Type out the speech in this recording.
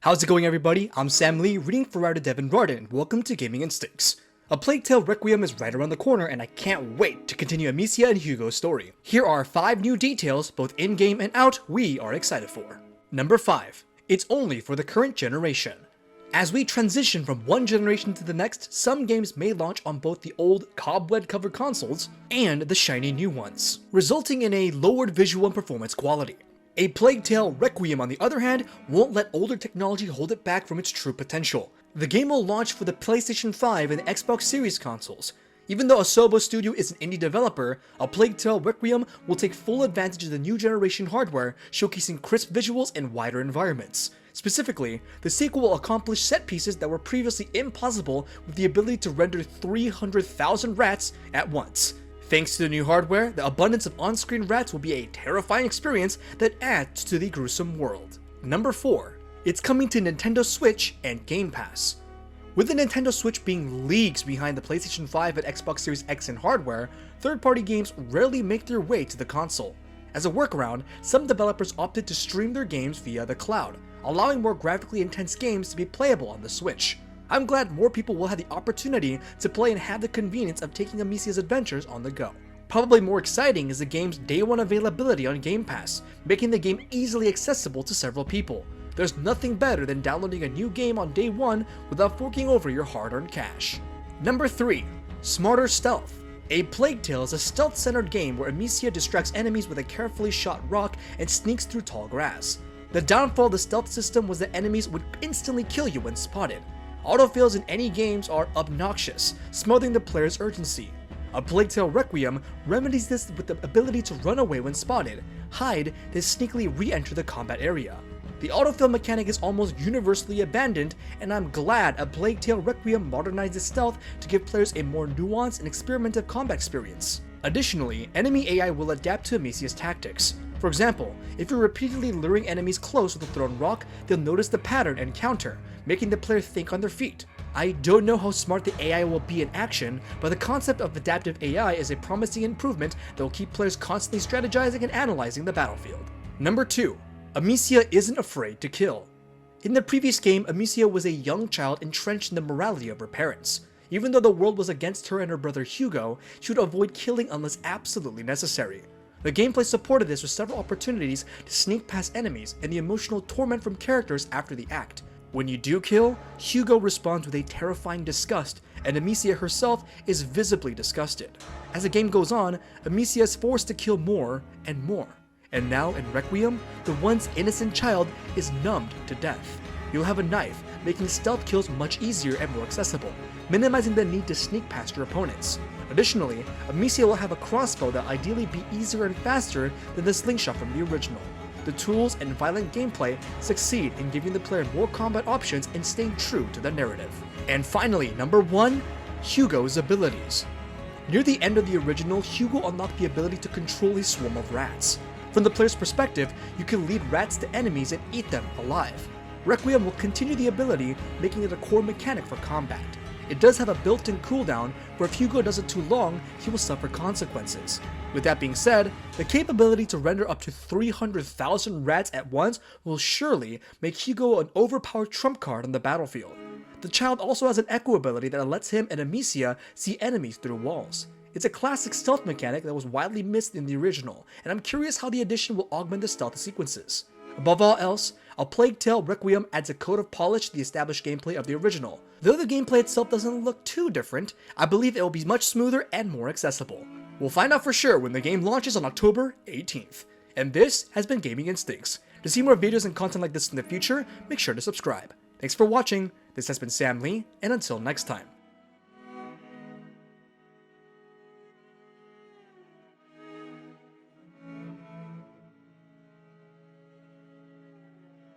How's it going, everybody? I'm Sam Lee, reading for writer Devin Rardin. Welcome to Gaming Instincts. A Plague Tale Requiem is right around the corner, and I can't wait to continue Amicia and Hugos' story. Here are 5 new details, both in-game and out, we are excited for. Number 5. It's only for the current generation. As we transition from one generation to the next, some games may launch on both the old cobweb-covered consoles and the shiny new ones, resulting in a lowered visual and performance quality. A Plague Tale Requiem, on the other hand, won't let older technology hold it back from its true potential. The game will launch for the PlayStation 5 and Xbox Series consoles. Even though Asobo Studio is an indie developer, A Plague Tale Requiem will take full advantage of the new generation hardware, showcasing crisp visuals and wider environments. Specifically, the sequel will accomplish set pieces that were previously impossible with the ability to render 300,000 rats at once. Thanks to the new hardware, the abundance of on-screen rats will be a terrifying experience that adds to the gruesome world. Number 4. It's coming to Nintendo Switch and Game Pass. With the Nintendo Switch being leagues behind the PlayStation 5 and Xbox Series X in hardware, third-party games rarely make their way to the console. As a workaround, some developers opted to stream their games via the cloud, allowing more graphically intense games to be playable on the Switch. I'm glad more people will have the opportunity to play and have the convenience of taking Amicia's adventures on the go. Probably more exciting is the game's day one availability on Game Pass, making the game easily accessible to several people. There's nothing better than downloading a new game on day one without forking over your hard-earned cash. Number 3. Smarter Stealth. A Plague Tale is a stealth-centered game where Amicia distracts enemies with a carefully shot rock and sneaks through tall grass. The downfall of the stealth system was that enemies would instantly kill you when spotted. Autofails in any games are obnoxious, smothering the player's urgency. A Plague Tale Requiem remedies this with the ability to run away when spotted, hide, then sneakily re-enter the combat area. The autofail mechanic is almost universally abandoned, and I'm glad A Plague Tale Requiem modernizes stealth to give players a more nuanced and experimental combat experience. Additionally, enemy AI will adapt to Amicia's tactics. For example, if you're repeatedly luring enemies close with a thrown rock, they'll notice the pattern and counter, making the player think on their feet. I don't know how smart the AI will be in action, but the concept of adaptive AI is a promising improvement that will keep players constantly strategizing and analyzing the battlefield. Number 2. Amicia isn't afraid to kill. In the previous game, Amicia was a young child entrenched in the morality of her parents. Even though the world was against her and her brother Hugo, she would avoid killing unless absolutely necessary. The gameplay supported this with several opportunities to sneak past enemies and the emotional torment from characters after the act. When you do kill, Hugo responds with a terrifying disgust, and Amicia herself is visibly disgusted. As the game goes on, Amicia is forced to kill more and more. And now in Requiem, the once innocent child is numbed to death. You'll have a knife, making stealth kills much easier and more accessible, minimizing the need to sneak past your opponents. Additionally, Amicia will have a crossbow that ideally be easier and faster than the slingshot from the original. The tools and violent gameplay succeed in giving the player more combat options and staying true to the narrative. And finally, number 1, Hugos Abilities. Near the end of the original, Hugo unlocked the ability to control a swarm of rats. From the player's perspective, you can lead rats to enemies and eat them alive. Requiem will continue the ability, making it a core mechanic for combat. It does have a built-in cooldown, where if Hugo does it too long, he will suffer consequences. With that being said, the capability to render up to 300,000 rats at once will surely make Hugo an overpowered trump card on the battlefield. The child also has an echo ability that lets him and Amicia see enemies through walls. It's a classic stealth mechanic that was widely missed in the original, and I'm curious how the addition will augment the stealth sequences. Above all else, A Plague Tale Requiem adds a coat of polish to the established gameplay of the original. Though the gameplay itself doesn't look too different, I believe it will be much smoother and more accessible. We'll find out for sure when the game launches on October 18th. And this has been Gaming Instincts. To see more videos and content like this in the future, make sure to subscribe. Thanks for watching, this has been Sam Lee, and until next time.